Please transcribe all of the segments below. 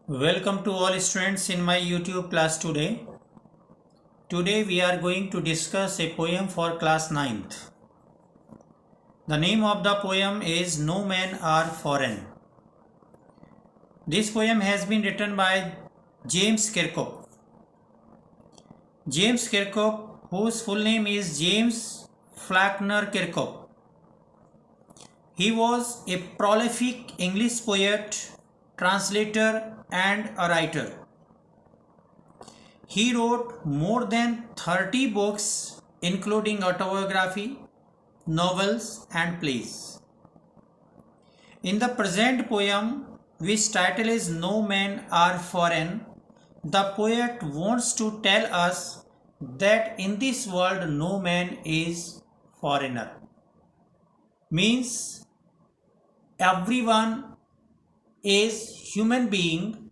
Welcome to all students in my YouTube class today. Today we are going to discuss a poem for class 9th. The name of the poem is No Men Are Foreign. This poem has been written by James Kirkup. James Kirkup, whose full name is James Faulkner Kirkup. He was a prolific English poet, translator, and a writer. He wrote more than 30 books, including autobiography, novels, and plays. In the present poem, which title is No Men Are Foreign, the poet wants to tell us that in this world no man is foreigner. Means everyone is human being,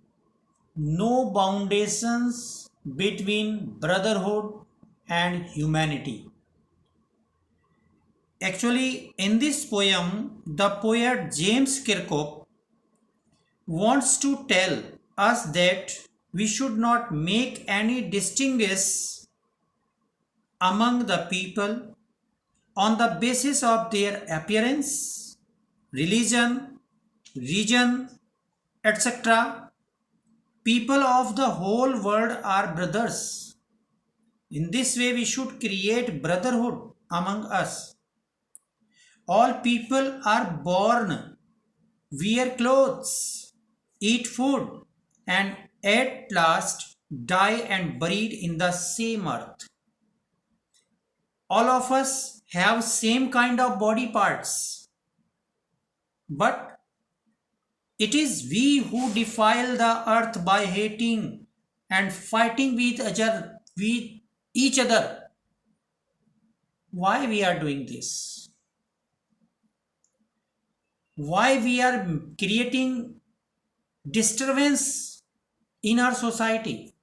no foundations between brotherhood and humanity. Actually, in this poem, the poet James Kirkup wants to tell us that we should not make any distinguish among the people on the basis of their appearance, religion, region, etc. People of the whole world are brothers. In this way, we should create brotherhood among us. All people are born, wear clothes, eat food, and at last die and buried in the same earth. All of us have same kind of body parts, but it is we who defile the earth by hating and fighting with each other. Why we are doing this? Why we are creating disturbance in our society?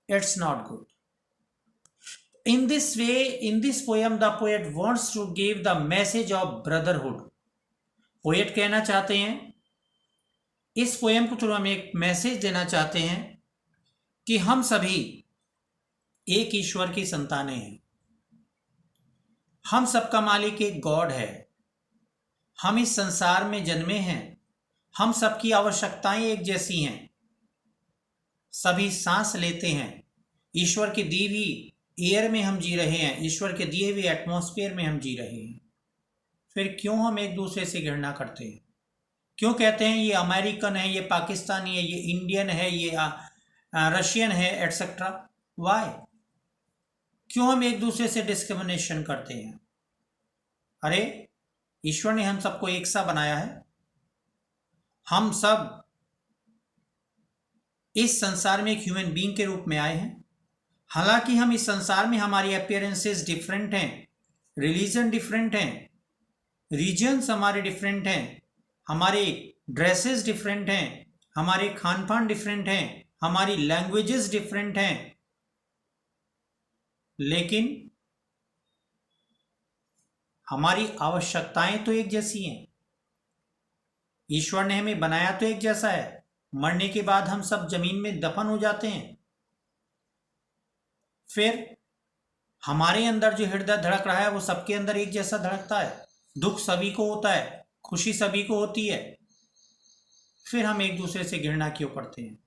It's not good. In this way, in this poem, the poet wants to give the message of brotherhood. Poet कहना चाहते हैं, इस poem को through हम एक message देना चाहते हैं कि हम सभी एक ईश्वर की संतानें हैं। हम सबका मालिक एक गॉड है। हम इस संसार में जन्मे हैं। हम सबकी आवश्यकताएं एक जैसी हैं। सभी सांस लेते हैं। ईश्वर की दी हुई एयर में हम जी रहे हैं। ईश्वर के दिए हुए एटमॉस्फेयर में हम जी रहे हैं। फिर क्यों हम एक दूसरे से घृणा करते हैं? क्यों कहते हैं ये अमेरिकन है, ये पाकिस्तानी है, ये इंडियन है, ये रशियन है, एटसेट्रा? वाई? क्यों हम एक दूसरे से डिस्क्रिमिनेशन करते हैं? अरे, ईश्वर ने हम सबको एक सा बनाया है। हम सब इस संसार में एक ह्यूमन बीइंग के रूप में आए हैं। हालांकि हम इस संसार में हमारी अपीयरेंसेस डिफरेंट हैं, रिलीजन डिफरेंट हैं, रीजन्स हमारे डिफरेंट हैं, हमारे ड्रेसेस डिफरेंट हैं, हमारे खान पान डिफरेंट हैं, हमारी लैंग्वेजेस डिफरेंट हैं, लेकिन हमारी आवश्यकताएं तो एक जैसी हैं। ईश्वर ने हमें बनाया तो एक जैसा है। मरने के बाद हम सब जमीन में दफन हो जाते हैं। फिर हमारे अंदर जो हृदय धड़क रहा है वो सबके अंदर एक जैसा धड़कता है। दुख सभी को होता है, खुशी सभी को होती है। फिर हम एक दूसरे से घृणा क्यों करते हैं?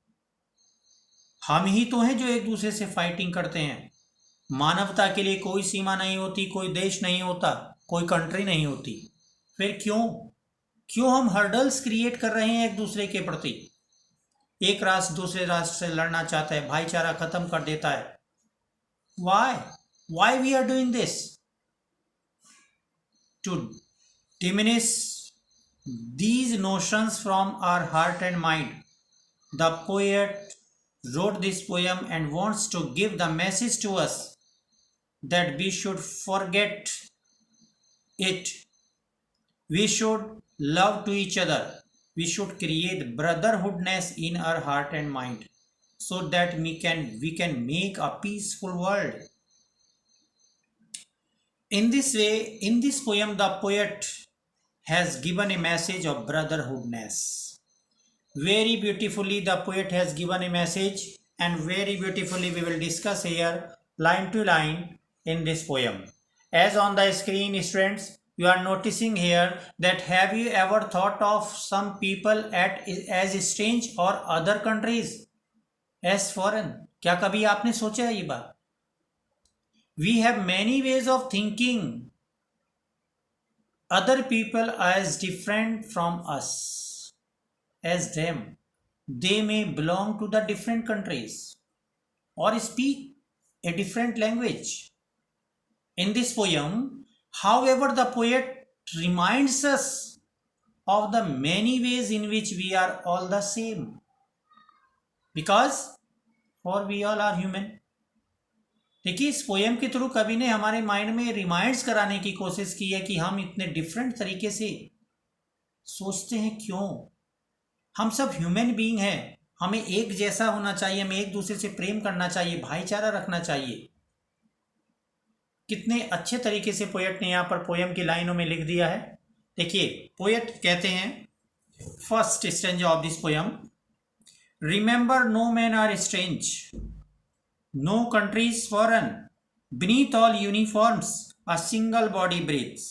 हम ही तो हैं जो एक दूसरे से फाइटिंग करते हैं। मानवता के लिए कोई सीमा नहीं होती, कोई देश नहीं होता, कोई कंट्री नहीं होती। फिर क्यों क्यों हम हर्डल्स क्रिएट कर रहे हैं एक दूसरे के प्रति? एक राष्ट्र दूसरे राष्ट्र से लड़ना चाहता है, भाईचारा खत्म कर देता है। Why we are doing this? To diminish these notions from our heart and mind. The poet wrote this poem and wants to give the message to us that we should forget it. We should love to each other. We should create brotherhoodness in our heart and mind so that we can make a peaceful world. In this way, in this poem, the poet has given a message of brotherhoodness. Very beautifully the poet has given a message, and very beautifully we will discuss here line to line in this poem. As on the screen, students, you are noticing here that have you ever thought of some people as strange or other countries as foreign? क्या कभी आपने सोचा है ये बात? We have many ways of thinking other people as different from us, as them. They may belong to the different countries or speak a different language. In this poem, however, the poet reminds us of the many ways in which we are all the same, because for we all are human. देखिए, इस poem के through कवि ने हमारे mind में reminds कराने की कोशिश की है कि हम इतने डिफरेंट तरीके से सोचते हैं क्यों। हम सब ह्यूमन बीइंग हैं, हमें एक जैसा होना चाहिए, हमें एक दूसरे से प्रेम करना चाहिए, भाईचारा रखना चाहिए। कितने अच्छे तरीके से पोएट ने यहाँ पर पोएम की लाइनों में लिख दिया है। देखिए, पोएट कहते हैं, first strange of this poem, remember no man are strange, no country is foreign, beneath all uniforms a single body breathes.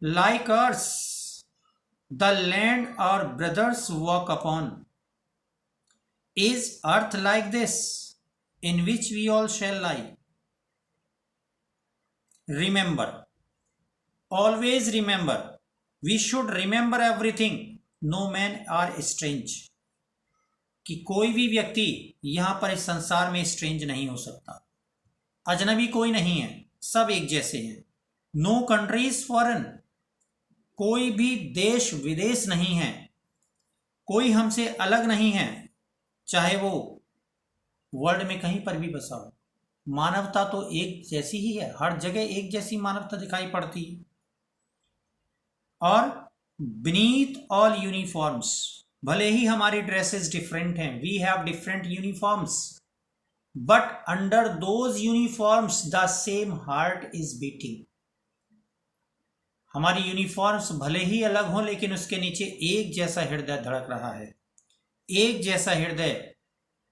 Like us, the land our brothers walk upon, is earth like this, in which we all shall lie. Remember, always remember, we should remember everything, no man are strange. कि कोई भी व्यक्ति यहां पर इस संसार में strange नहीं हो सकता, अजनबी कोई नहीं है, सब एक जैसे हैं। नो कंट्रीज फॉरेन, कोई भी देश विदेश नहीं है, कोई हमसे अलग नहीं है, चाहे वो वर्ल्ड में कहीं पर भी बसा हो। मानवता तो एक जैसी ही है, हर जगह एक जैसी मानवता दिखाई पड़ती है। और बीनीथ ऑल यूनिफॉर्म्स, भले ही हमारी ड्रेसेस डिफरेंट हैं, we have different uniforms, but under those uniforms the same heart is beating. हमारी यूनिफॉर्म्स भले ही अलग हों, लेकिन उसके नीचे एक जैसा हृदय धड़क रहा है, एक जैसा हृदय,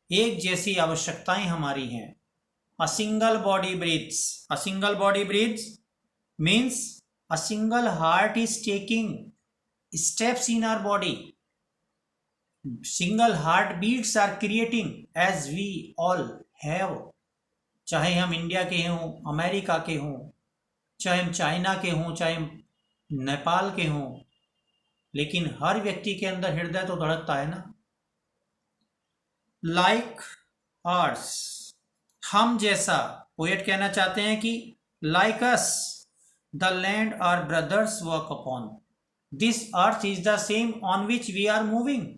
एक जैसी आवश्यकताएं हमारी हैं। A single body breathes, a single body breathes means a single heart is taking steps in our body, single heart beats are creating as we all have. चाहे हम इंडिया के हों, अमेरिका के हों, चाहे हम चाइना के हों, चाहे हम नेपाल के हों, लेकिन हर व्यक्ति के अंदर हृदय तो धड़कता है ना। लाइक आर्स, हम जैसा, पोएट कहना चाहते हैं कि like us the land our brothers work upon, this earth is the same on which we are moving.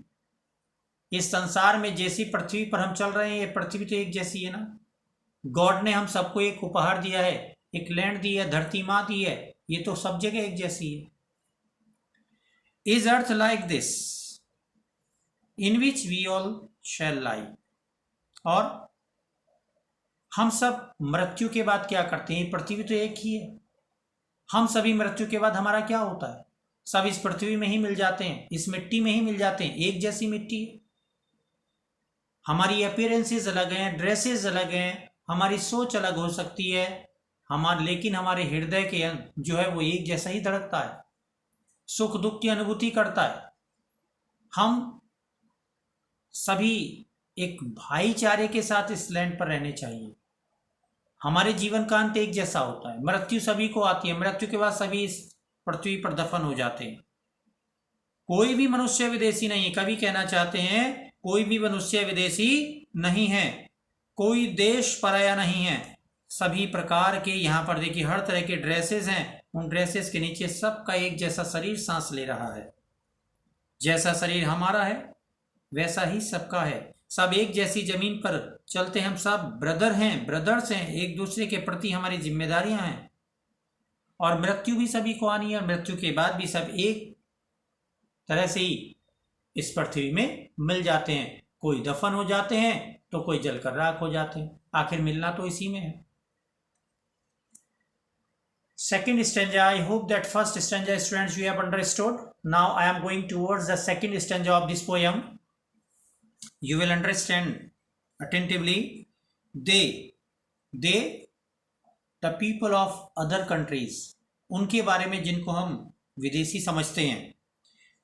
इस संसार में जैसी पृथ्वी पर हम चल रहे हैं, ये पृथ्वी तो एक जैसी है ना। गॉड ने हम सबको एक उपहार दिया है, एक लैंड दी है, धरती माँ दी है, ये तो सब जगह एक जैसी है। Is earth like this in which we all shall lie, और हम सब मृत्यु के बाद क्या करते हैं? पृथ्वी तो एक ही है, हम सभी मृत्यु के बाद हमारा क्या होता है? सब इस पृथ्वी में ही मिल जाते हैं, इस मिट्टी में ही मिल जाते हैं, एक जैसी मिट्टी है। हमारी अपीयरेंसेस अलग हैं, ड्रेसेस अलग हैं, हमारी सोच अलग हो सकती है, लेकिन हमारे हृदय के जो है वो एक जैसा ही धड़कता है, सुख दुख की अनुभूति करता है। हम सभी एक भाईचारे के साथ इस लैंड पर रहने चाहिए। हमारे जीवन का अंत एक जैसा होता है, मृत्यु सभी को आती है, मृत्यु के बाद सभी इस पृथ्वी पर दफन हो जाते हैं। कोई भी मनुष्य विदेशी नहीं है, कवि कहना चाहते हैं कोई भी मनुष्य विदेशी नहीं है, कोई देश पराया नहीं है। सभी प्रकार के यहाँ पर देखिए हर तरह के ड्रेसेस हैं, उन ड्रेसेस के नीचे सबका एक जैसा शरीर सांस ले रहा है। जैसा शरीर हमारा है वैसा ही सबका है, सब एक जैसी जमीन पर चलते हैं, हम सब ब्रदर हैं, ब्रदर्स हैं, एक दूसरे के प्रति हमारी जिम्मेदारियां हैं। और मृत्यु भी सभी को आनी है, और मृत्यु के बाद भी सब एक तरह से ही इस पृथ्वी में मिल जाते हैं। कोई दफन हो जाते हैं तो कोई जलकर राख हो जाते हैं, आखिर मिलना तो इसी में है। Second stanza, I hope that first stanza students you have understood. Now I am going towards the second stanza of this poem. You will understand attentively. They the people of other countries, उनके बारे में जिनको हम विदेशी समझते हैं.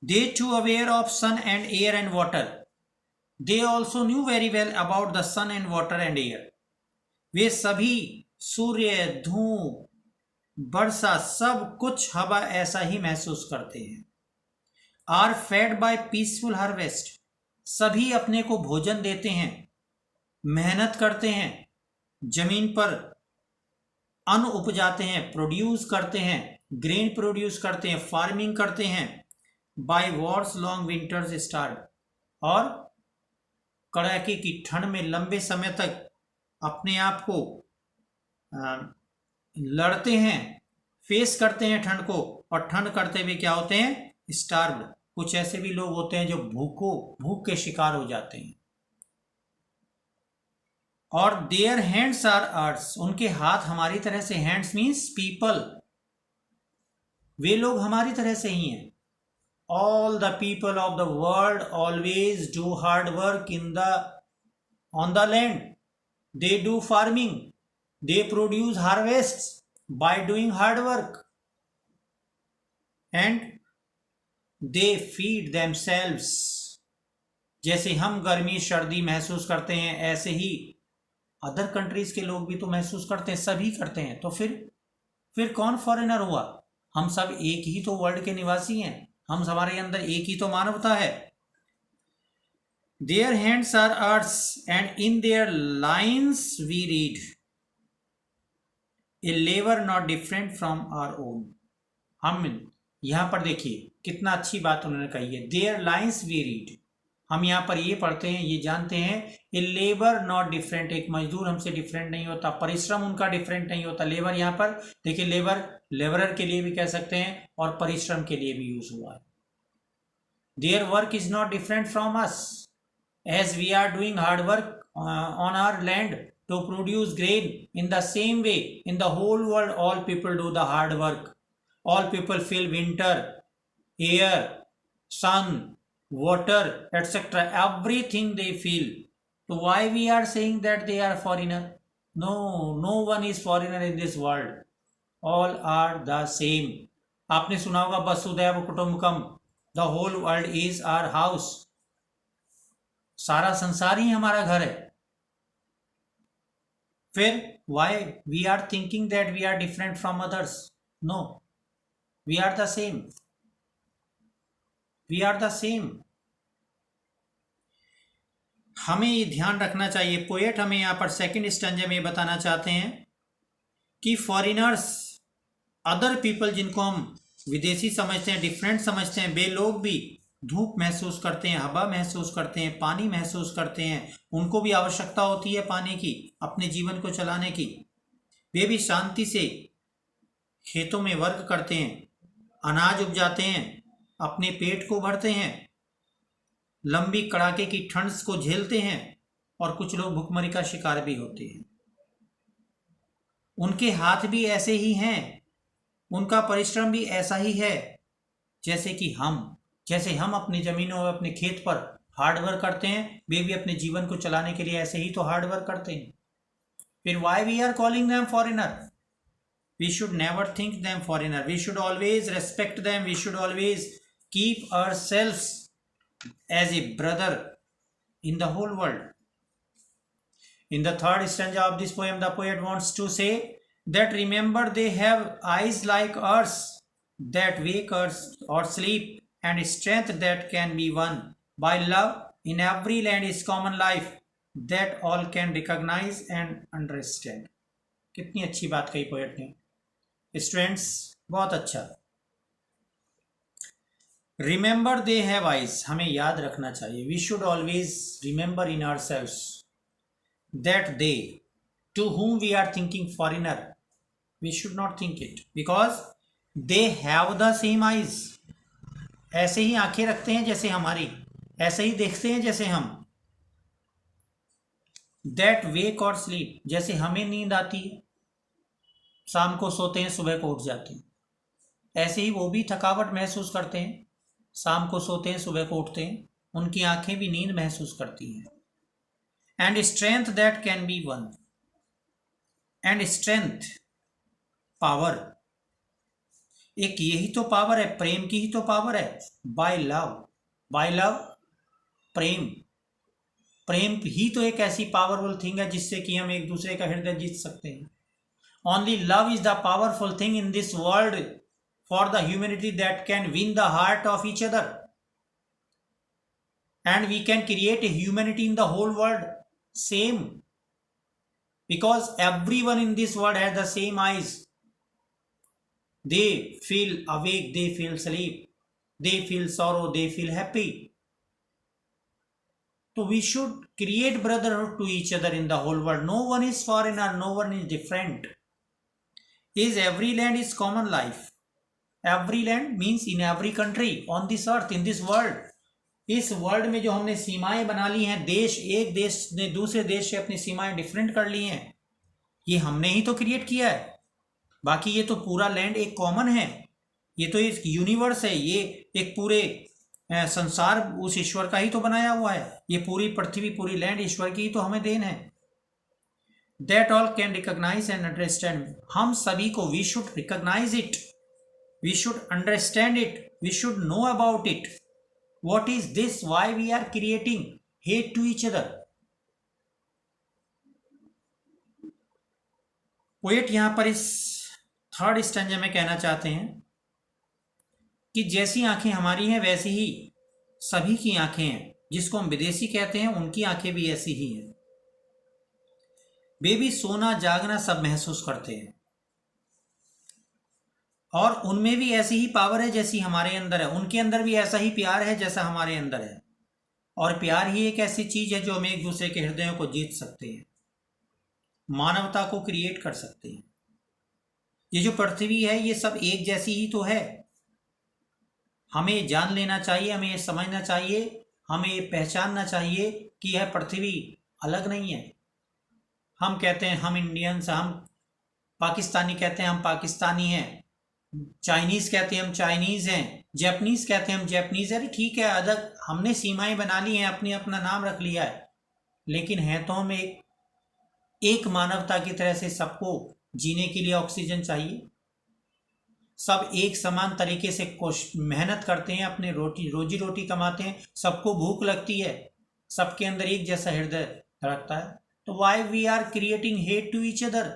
They too aware of sun and air and water. They also knew very well about the sun and water and air. वे सभी सूर्य, धूप, वर्षा, सब कुछ, हवा ऐसा ही महसूस करते हैं. Are fed by peaceful harvest. सभी अपने को भोजन देते हैं, मेहनत करते हैं, जमीन पर अन्न उपजाते हैं, प्रोड्यूस करते हैं, ग्रेन प्रोड्यूस करते हैं, फार्मिंग करते हैं. By wars long winters start. और कड़ाके की ठंड में लंबे समय तक अपने आप को लड़ते हैं, फेस करते हैं ठंड को. और ठंड करते हुए क्या होते हैं? स्टार्व्ड. कुछ ऐसे भी लोग होते हैं जो भूख के शिकार हो जाते हैं. और देयर हैंड्स आर अर्थ. उनके हाथ हमारी तरह से, हैंड्स मीन्स पीपल, वे लोग हमारी तरह से ही हैं. All the people of the world always do hard work on the land. They do farming, they produce harvest by doing hard work, and they feed themselves. जैसे हम गर्मी सर्दी महसूस करते हैं, ऐसे ही अदर कंट्रीज के लोग भी तो महसूस करते हैं, सभी करते हैं. तो फिर कौन फॉरेनर हुआ? हम सब एक ही तो वर्ल्ड के निवासी हैं. हमारे अंदर एक ही तो मानवता है. Their hands are earth and in their lines we read a labour not different from our own. हम यहां पर देखिए कितना अच्छी बात उन्होंने कही है. Their lines we read. हम यहाँ पर ये पढ़ते हैं, ये जानते हैं, ए लेबर नॉट डिफरेंट. एक मजदूर हमसे डिफरेंट नहीं होता, परिश्रम उनका डिफरेंट नहीं होता. लेबर यहाँ पर देखिए, लेबरर के लिए भी कह सकते हैं और परिश्रम के लिए भी यूज हुआ है. Their work is not different from us as we are doing hard work on our land to produce grain. In the same way in the whole world all people do the hard work. All people feel winter, air, sun, water, etc. Everything they feel. So why we are saying that they are foreigner? No one is foreigner in this world. All are the same. आपने सुना होगा वसुधैव कुटुंबकम. The whole world is our house. सारा संसार ही हमारा घर है. फिर why we are thinking that we are different from others? No, we are the same. We are the same. हमें ये ध्यान रखना चाहिए. पोएट हमें यहाँ पर सेकंड स्टैंजा में बताना चाहते हैं कि फॉरेनर्स, अदर पीपल, जिनको हम विदेशी समझते हैं, डिफरेंट समझते हैं, वे लोग भी धूप महसूस करते हैं, हवा महसूस करते हैं, पानी महसूस करते हैं. उनको भी आवश्यकता होती है पानी की, अपने जीवन को चलाने की. वे भी शांति से खेतों में वर्क करते हैं, अनाज उपजाते हैं, अपने पेट को भरते हैं, लंबी कड़ाके की ठंड को झेलते हैं. और कुछ लोग भूखमरी का शिकार भी होते हैं. उनके हाथ भी ऐसे ही हैं, उनका परिश्रम भी ऐसा ही है जैसे हम अपनी जमीनों में, अपने खेत पर हार्ड वर्क करते हैं, वे भी अपने जीवन को चलाने के लिए ऐसे ही तो हार्ड वर्क करते हैं. फिर why we are calling them foreigner? We should never think them foreigner. We should always respect them. We should always keep ourselves as a brother in the whole world. In the third stanza of this poem, the poet wants to say that remember they have eyes like ours that wake us or sleep, and strength that can be won by love. In every land is common life that all can recognize and understand. कितनी अच्छी बात कही poet ने. Students, बहुत अच्छा. Remember they have eyes. हमें याद रखना चाहिए. We should always remember in ourselves that they to whom we are thinking foreigner, we should not think it because they have the same eyes. ऐसे ही आंखें रखते हैं जैसे हमारी, ऐसे ही देखते हैं जैसे हम. that wake or sleep, जैसे हमें नींद आती है, शाम को सोते हैं, सुबह को उठ जाते हैं, ऐसे ही वो भी थकावट महसूस करते हैं, शाम को सोते हैं, सुबह को उठते हैं, उनकी आंखें भी नींद महसूस करती हैं। And strength that can be one, and strength power, एक यही तो पावर है, प्रेम की ही तो पावर है। बाय लव, बाय लव प्रेम, प्रेम ही तो एक ऐसी पावरफुल थिंग है जिससे कि हम एक दूसरे का हृदय जीत सकते हैं। Only love is the powerful thing in this world for the humanity that can win the heart of each other, and we can create a humanity in the whole world same, because everyone in this world has the same eyes. They feel awake, they feel sleep, they feel sorrow, they feel happy. So we should create brotherhood to each other in the whole world. No one is foreigner, no one is different. Is every land is common life. Every land means in every country on this earth, in this world. इस world में जो हमने सीमाएं बना ली हैं, देश, एक देश ने दूसरे देश से अपनी सीमाएं डिफरेंट कर ली हैं, ये हमने ही तो क्रिएट किया है। बाकी ये तो पूरा लैंड एक कॉमन है, ये तो एक यूनिवर्स है, ये एक पूरे संसार उस ईश्वर का ही तो बनाया हुआ है। ये पूरी पृथ्वी, पूरी लैंड ईश्वर की ही तो हमें देन है। That all can recognise and understand, हम सभी को, we should recognise it, we should understand it, we should know about it. What is this? Why we are creating hate to each other? Poet यहां पर इस third stanza में कहना चाहते हैं कि जैसी आंखें हमारी हैं वैसी ही सभी की आंखें हैं। जिसको हम विदेशी कहते हैं उनकी आंखें भी ऐसी ही हैं। वे भी सोना जागना सब महसूस करते हैं और उनमें भी ऐसी ही पावर है जैसी हमारे अंदर है। उनके अंदर भी ऐसा ही प्यार है जैसा हमारे अंदर है। और प्यार ही एक ऐसी चीज है जो हम एक दूसरे के हृदयों को जीत सकते हैं, मानवता को क्रिएट कर सकते हैं। ये जो पृथ्वी है ये सब एक जैसी ही तो है। हमें जान लेना चाहिए, हमें ये समझना चाहिए, हमें ये पहचानना चाहिए कि यह पृथ्वी अलग नहीं है। हम कहते हैं हम इंडियंस, हम पाकिस्तानी कहते हैं हम पाकिस्तानी हैं, चाइनीज कहते हैं हम चाइनीज हैं, जैपनीज कहते हैं हम जैपनीज हैं। अरे ठीक है, अलग हमने सीमाएं बना ली हैं, अपनी अपना नाम रख लिया है, लेकिन है तो हम एक मानवता की तरह से। सबको जीने के लिए ऑक्सीजन चाहिए, सब एक समान तरीके से मेहनत करते हैं, अपने रोजी रोटी कमाते हैं, सबको भूख लगती है, सबके अंदर एक जैसा हृदय धड़कता है। तो why we are creating hate to each other?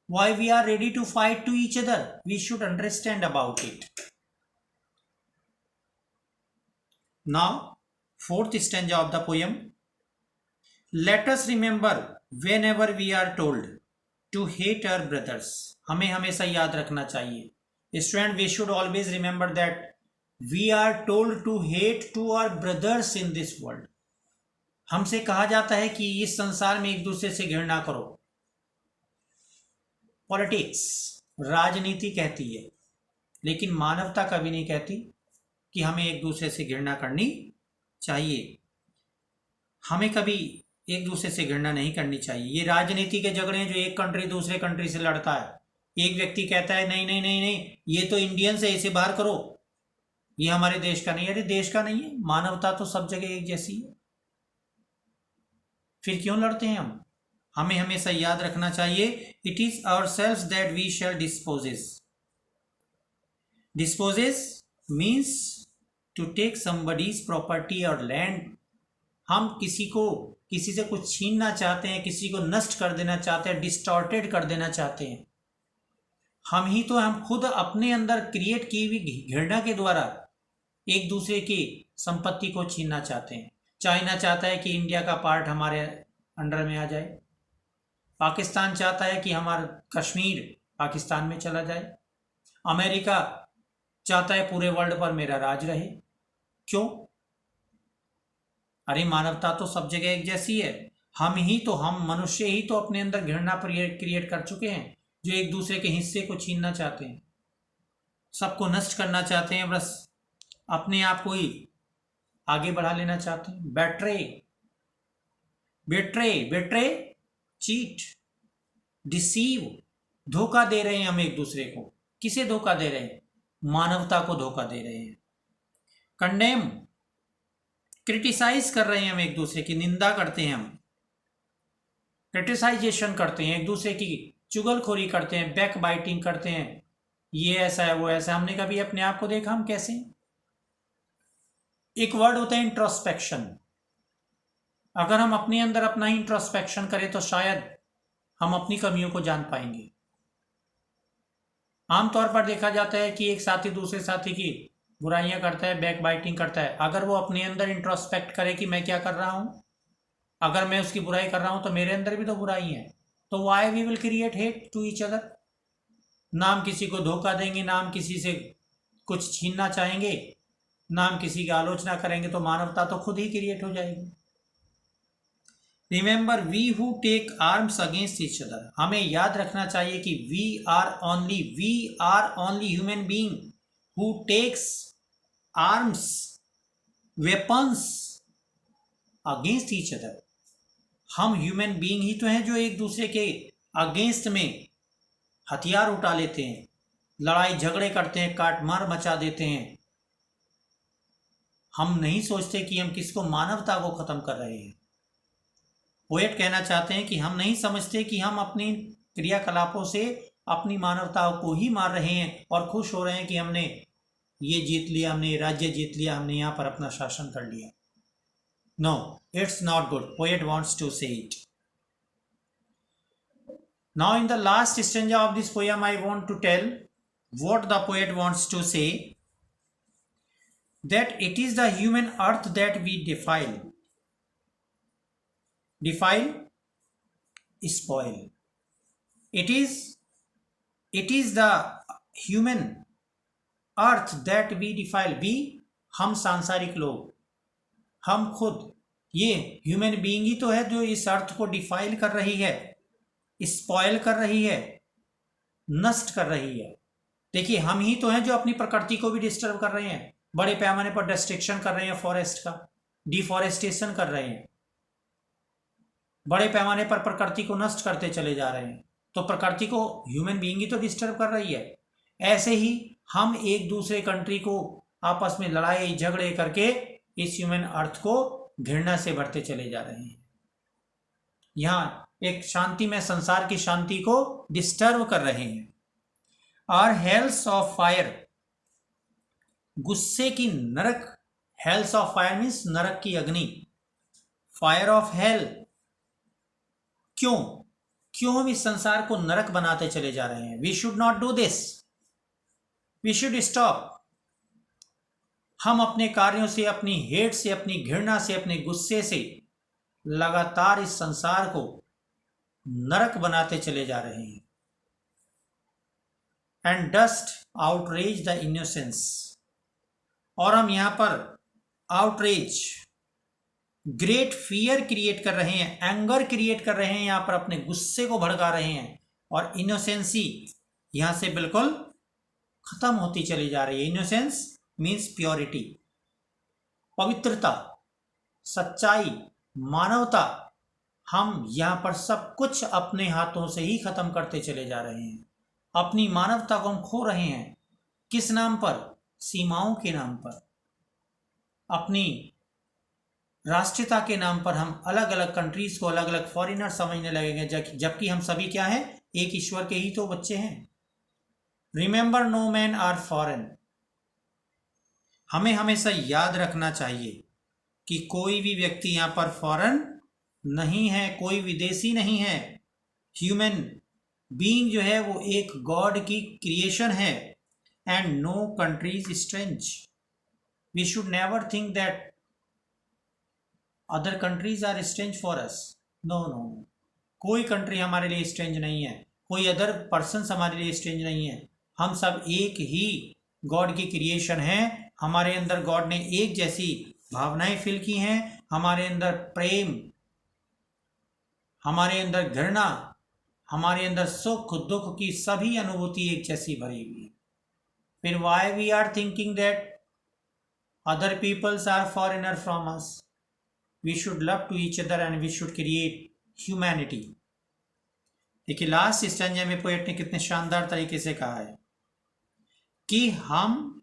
Why we are ready to fight to each other? We should understand about it. Now, fourth stanza of the poem. Let us remember whenever we are told to hate our brothers. हमें हमेशा याद रखना चाहिए। Student, we should always remember that we are told to hate to our brothers in this world. हमसे कहा जाता है कि इस संसार में एक दूसरे से घृणा करो। पॉलिटिक्स, राजनीति कहती है, लेकिन मानवता कभी नहीं कहती कि हमें एक दूसरे से घृणा करनी चाहिए। हमें कभी एक दूसरे से घृणा नहीं करनी चाहिए। ये राजनीति के झगड़े हैं जो एक कंट्री दूसरे कंट्री से लड़ता है। एक व्यक्ति कहता है नहीं नहीं नहीं नहीं, ये तो इंडियंस है, इसे बाहर करो, ये हमारे देश का नहीं। अरे देश का नहीं है, मानवता तो सब जगह एक जैसी है, फिर क्यों लड़ते हैं हम? हमें हमेशा याद रखना चाहिए, it is our self that we shall dispossess. Dispossess means to take somebody's property और लैंड। हम किसी से कुछ छीनना चाहते हैं, किसी को नष्ट कर देना चाहते हैं, डिस्टॉर्टेड कर देना चाहते हैं। हम खुद अपने अंदर क्रिएट की हुई घृणा के द्वारा एक दूसरे की संपत्ति को छीनना चाहते हैं। चाइना चाहता है कि इंडिया का पार्ट हमारे अंडर में आ जाए, पाकिस्तान चाहता है कि हमारा कश्मीर पाकिस्तान में चला जाए, अमेरिका चाहता है पूरे वर्ल्ड पर मेरा राज रहे। क्यों? अरे मानवता तो सब जगह एक जैसी है। हम मनुष्य ही तो अपने अंदर घृणा क्रिएट कर चुके हैं, जो एक दूसरे के हिस्से को छीनना चाहते हैं, सबको नष्ट करना चाहते हैं, बस अपने आप को ही आगे बढ़ा लेना चाहते हैं। बेट्रे, चीट, डिसीव, धोखा दे रहे हैं हम एक दूसरे को। किसे धोखा दे रहे हैं? मानवता को धोखा दे रहे हैं। कंडेम, क्रिटिसाइज कर रहे हैं हम एक दूसरे की, निंदा करते हैं हम, क्रिटिसाइजेशन करते हैं, एक दूसरे की चुगलखोरी करते हैं, बैक बाइटिंग करते हैं, ये ऐसा है वो ऐसा। हमने कभी अपने आप को देखा हम कैसे? एक वर्ड होता है इंट्रोस्पेक्शन। अगर हम अपने अंदर अपना ही इंट्रोस्पेक्शन करें तो शायद हम अपनी कमियों को जान पाएंगे। आमतौर पर देखा जाता है कि एक साथी दूसरे साथी की बुराइयां करता है, बैक बाइटिंग करता है। अगर वो अपने अंदर इंट्रोस्पेक्ट करे कि मैं क्या कर रहा हूं, अगर मैं उसकी बुराई कर रहा हूं तो मेरे अंदर भी तो बुराई है, तो why we will create hate to each other. नाम किसी को धोखा देंगे, नाम किसी से कुछ छीनना चाहेंगे, नाम किसी की आलोचना करेंगे, तो मानवता तो खुद ही क्रिएट हो जाएगी। Remember, we who take arms against each other, हमें याद रखना चाहिए कि we are only human being who takes arms, weapons against each other. हम ह्यूमन बीइंग ही तो हैं जो एक दूसरे के अगेंस्ट में हथियार उठा लेते हैं, लड़ाई झगड़े करते हैं, काट मार मचा देते हैं। हम नहीं सोचते कि हम किसको, मानवता को खत्म कर रहे हैं। पोएट कहना चाहते हैं कि हम नहीं समझते कि हम अपनी क्रियाकलापों से अपनी मानवता को ही मार रहे हैं और खुश हो रहे हैं कि हमने ये जीत लिया, हमने राज्य जीत लिया, हमने यहाँ पर अपना शासन कर लिया। No, it's not good. Poet wants to say it. Now in the last stanza of this poem I want to tell what the poet wants to say, that it is the human earth that we defile, spoil. It is the human earth that we defile. We, हम सांसारिक लोग, हम खुद, ये human being ही तो है जो इस अर्थ को डिफाइल कर रही है, स्पॉइल कर रही है, नष्ट कर रही है। देखिए, हम ही तो हैं जो अपनी प्रकृति को भी डिस्टर्ब कर रहे हैं, बड़े पैमाने पर डिस्ट्रक्शन कर रहे हैं, फॉरेस्ट का डिफॉरेस्टेशन कर रहे हैं, बड़े पैमाने पर प्रकृति को नष्ट करते चले जा रहे हैं। तो प्रकृति को ह्यूमन बीइंग ही तो डिस्टर्ब कर रही है। ऐसे ही हम एक दूसरे कंट्री को आपस में लड़ाई झगड़े करके इस ह्यूमन अर्थ को घृणा से भरते चले जा रहे हैं। यहाँ एक शांति में संसार की शांति को डिस्टर्ब कर रहे हैं। और हेल्स ऑफ फायर, गुस्से की नरक, हेल्स ऑफ फायर मीन्स नरक की अग्नि, फायर ऑफ हेल। क्यों हम इस संसार को नरक बनाते चले जा रहे हैं? We should not do this, we should stop. हम अपने कार्यों से, अपनी हेट से, अपनी घृणा से, अपने गुस्से से लगातार इस संसार को नरक बनाते चले जा रहे हैं। And dust outrage the innocence, और हम यहां पर आउटरेज, ग्रेट फियर क्रिएट कर रहे हैं, एंगर क्रिएट कर रहे हैं, यहां पर अपने गुस्से को भड़का रहे हैं, और इनोसेंसी यहां से बिल्कुल खत्म होती चली जा रही है। इनोसेंस मीन्स प्योरिटी, पवित्रता, सच्चाई, मानवता। हम यहां पर सब कुछ अपने हाथों से ही खत्म करते चले जा रहे हैं। अपनी मानवता को हम खो रहे हैं। किस नाम पर? सीमाओं के नाम पर, अपनी राष्ट्रीयता के नाम पर हम अलग अलग कंट्रीज को अलग अलग फॉरेनर समझने लगेंगे, जबकि हम सभी क्या हैं? एक ईश्वर के ही तो बच्चे हैं। Remember, no man are foreign. हमें हमेशा याद रखना चाहिए कि कोई भी व्यक्ति यहां पर फॉरेन नहीं है, कोई विदेशी नहीं है। ह्यूमन बीइंग जो है वो एक गॉड की क्रिएशन है। And no country is strange. We should never think that other countries are strange for us. No no, कोई कंट्री हमारे लिए स्ट्रेंज नहीं है, कोई अदर पर्सन हमारे लिए स्ट्रेंज नहीं है। हम सब एक ही गॉड की क्रिएशन है। हमारे अंदर गॉड ने एक जैसी भावनाएं फिल की हैं। हमारे अंदर प्रेम, हमारे अंदर घृणा, हमारे अंदर सुख दुख की सभी अनुभूति एक जैसी भरी हुई है। फिर why we are thinking that other peoples are foreigner from us? We should love to each other and we should create humanity. देखिए लास्ट स्टैंजा में पोएट ने कितने शानदार तरीके से कहा है कि हम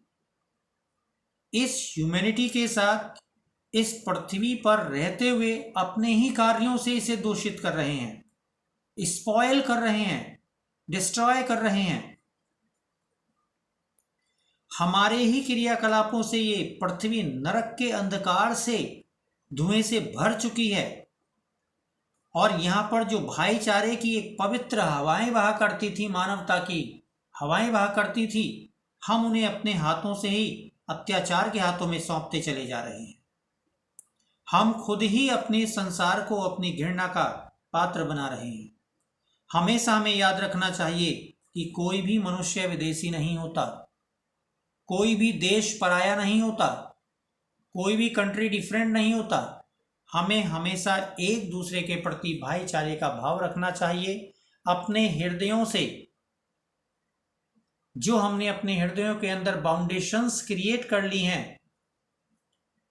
इस ह्यूमैनिटी के साथ इस पृथ्वी पर रहते हुए अपने ही कार्यों से इसे दूषित कर रहे हैं, स्पॉयल कर रहे हैं, डिस्ट्रॉय कर रहे हैं। हमारे ही क्रियाकलापों से ये पृथ्वी नरक के अंधकार से, धुएं से भर चुकी है। और यहाँ पर जो भाईचारे की एक पवित्र हवाएं बहा करती थी, मानवता की हवाएं बहा करती थी, हम उन्हें अपने हाथों से ही अत्याचार के हाथों में सौंपते चले जा रहे हैं। हम खुद ही अपने संसार को अपनी घृणा का पात्र बना रहे हैं। हमेशा हमें याद रखना चाहिए कि कोई भी मनुष्य विदेशी नहीं होता, कोई भी देश पराया नहीं होता, कोई भी कंट्री डिफरेंट नहीं होता। हमें हमेशा एक दूसरे के प्रति भाईचारे का भाव रखना चाहिए। अपने हृदयों से जो हमने अपने हृदयों के अंदर बाउंडेशंस क्रिएट कर ली हैं,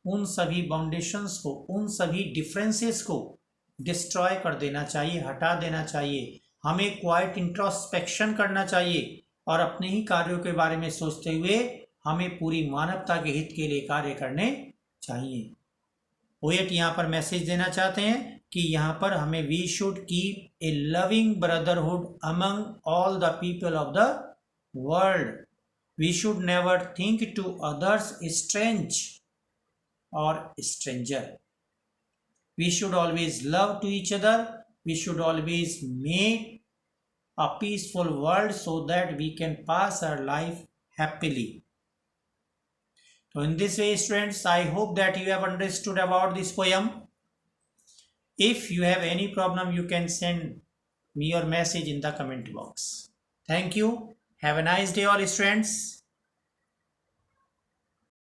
उन सभी बाउंडेशंस को, उन सभी डिफरेंसेस को डिस्ट्रॉय कर देना चाहिए, हटा देना चाहिए। हमें क्वाइट इंट्रोस्पेक्शन करना चाहिए और अपने ही कार्यों के बारे में सोचते हुए हमें पूरी मानवता के हित के लिए कार्य करने चाहिए। पोएट यहाँ पर मैसेज देना चाहते हैं कि यहाँ पर हमें we should keep a loving brotherhood among all the people of the world. We should never think to others strange or stranger. We should always love to each other. We should always make a peaceful world so that we can pass our life happily. So in this way, students, I hope that you have understood about this poem. If you have any problem, you can send me your message in the comment box. Thank you. Have a nice day, all students.